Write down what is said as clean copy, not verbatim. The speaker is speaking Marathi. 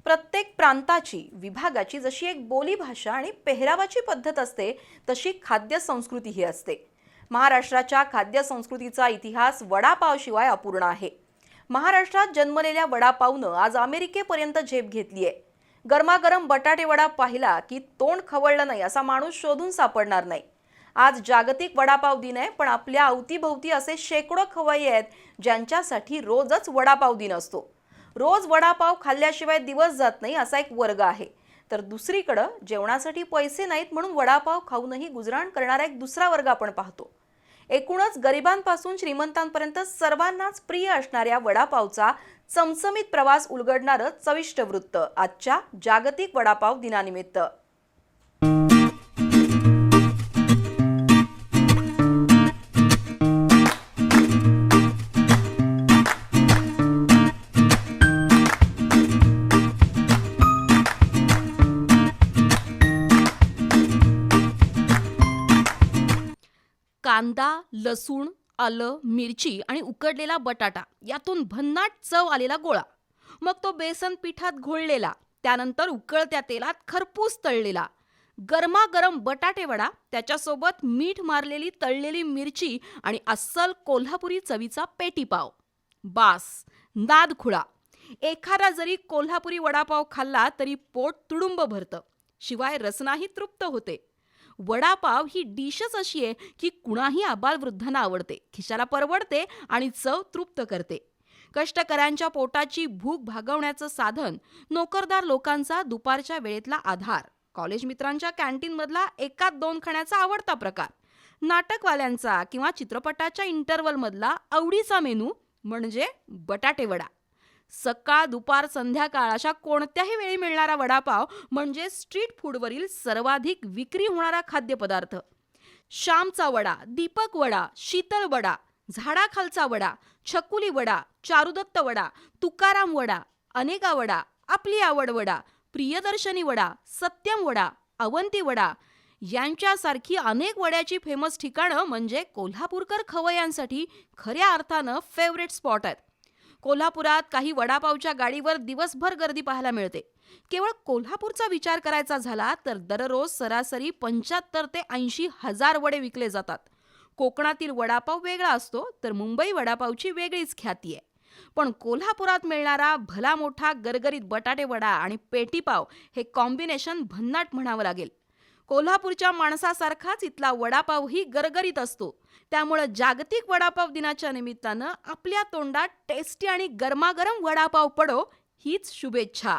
प्रत्येक प्रांताची विभागाची जशी एक बोलीभाषा आणि पेहरावाची पद्धत असते तशी खाद्य संस्कृती ही असते। महाराष्ट्राच्या खाद्य संस्कृतीचा इतिहास वडापावशिवाय अपूर्ण आहे। महाराष्ट्रात जन्मलेल्या वडापावनं आज अमेरिकेपर्यंत झेप घेतली आहे। गरमागरम बटाटे वडा पाहिला की तोंड खवळलं नाही असा माणूस शोधून सापडणार नाही। आज जागतिक वडापाव दिन आहे, पण आपल्या अवतीभोवती असे शेकडो खवय्ये आहेत ज्यांच्यासाठी रोजच वडापाव दिन असतो। रोज वडापाव खाल्ल्याशिवाय दिवस जात नाही असा एक वर्ग आहे, तर दुसरीकडे जेवणासाठी पैसे नाहीत म्हणून वडापाव खाऊनही गुजराण करणारा एक दुसरा वर्ग आपण पाहतो। एकूणच गरिबांपासून श्रीमंतांपर्यंत सर्वांनाच प्रिय असणाऱ्या वडापावचा चमचमीत प्रवास उलगडणारं चविष्ट वृत्त आजच्या जागतिक वडापाव दिनानिमित्त। कांदा, लसूण, आलं, मिरची आणि उकडलेला बटाटा यातून भन्नाट चव आलेला गोळा, मग तो बेसन पिठात घोळलेला, त्यानंतर उकळत्या तेलात खरपूस तळलेला गरमागरम बटाटे वडा, त्याच्यासोबत मीठ मारलेली तळलेली मिरची आणि अस्सल कोल्हापुरी चवीचा पेटी पाव। बास, नाद खुळा। एखादा जरी कोल्हापुरी वडापाव खाल्ला तरी पोट तुडुंब भरतं, शिवाय रसनाही तृप्त होते। वडापाव ही डिशच अशी आहे की कुणाही आबालवृद्धांना आवडते, खिशाला परवडते आणि चव तृप्त करते। कष्टकऱ्यांच्या पोटाची भूक भागवण्याचं साधन, नोकरदार लोकांचा दुपारच्या वेळेतला आधार, कॉलेज मित्रांच्या कॅन्टीनमधला एकात दोन खाण्याचा आवडता प्रकार, नाटकवाल्यांचा किंवा चित्रपटाच्या इंटरव्हलमधला आवडीचा मेनू म्हणजे बटाटे वडा। सकाळ, दुपार, संध्याकाळ अशा कोणत्याही वेळी मिळणारा वडापाव म्हणजे स्ट्रीट फूडवरील सर्वाधिक विक्री होणारा खाद्यपदार्थ। श्यामचा वडा, दीपक वडा, शीतल वडा, झाडाखालचा वडा, छकुली वडा, चारुदत्त वडा, तुकाराम वडा, अनेका वडा, आपली आवड वडा, प्रियदर्शनी वडा, सत्यम वडा, अवंती वडा यांच्यासारखी अनेक वड्याची फेमस ठिकाणं म्हणजे कोल्हापूरकर खवय्यांसाठी खऱ्या अर्थानं फेवरेट स्पॉट आहेत। कोल्हापुरात काही वडापावच्या गाडीवर दिवसभर गर्दी पाहायला मिळते। केवळ कोल्हापूरचा विचार करायचा झाला तर दररोज सरासरी 75 ते 80 हजार वडे विकले जातात। कोकणातील वडापाव वेगळा असतो तर मुंबई वडापावची वेगळीच ख्याती आहे, पण कोल्हापुरात मिळणारा भला मोठा गरगरीत बटाटे वडा आणि पेटी पाव हे कॉम्बिनेशन भन्नाट म्हणावं लागेल। कोल्हापूरच्या माणसासारखाच इथला वडापावही गरगरीत असतो, त्यामुळे जागतिक वडापाव दिनाच्या निमित्तानं आपल्या तोंडात टेस्टी आणि गरमागरम वडापाव पडो हीच शुभेच्छा।